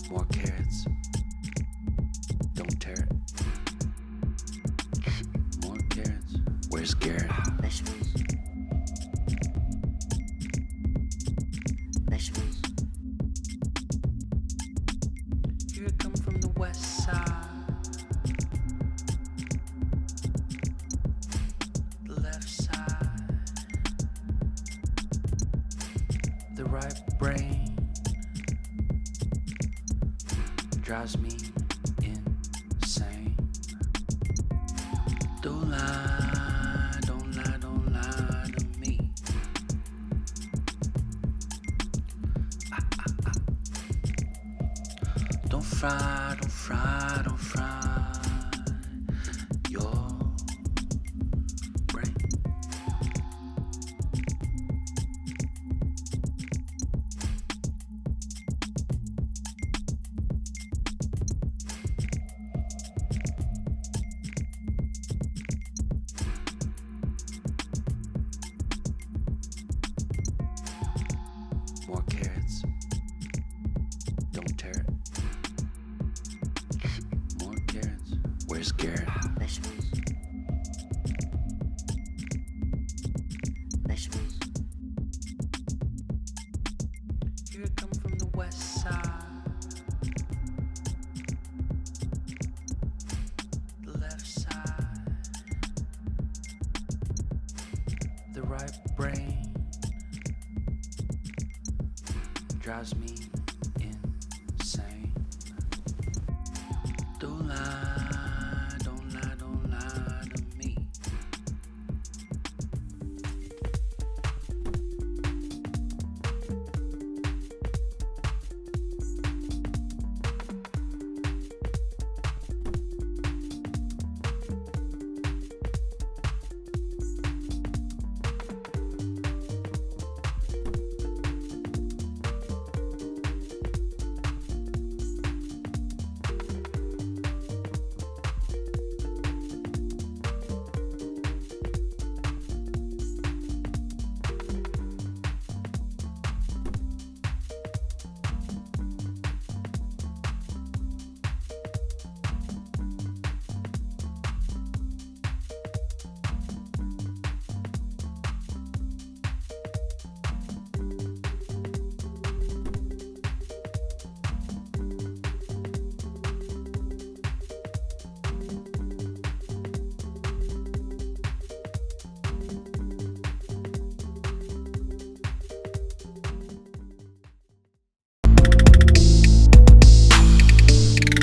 More carrots. Don't tear it. More carrots. Where's Garrett? Vegetables. Vegetables. Here it come from the west side. The left side. The right brain drives me insane. Don't lie, don't lie, don't lie to me. Don't fry, don't fry, don't fry your brain. More carrots. Don't tear it. More carrots. Where's Garrett? Vegetables. Vegetables. Here it come from the west side. The left side. The right brain drives me insane. Don't lie.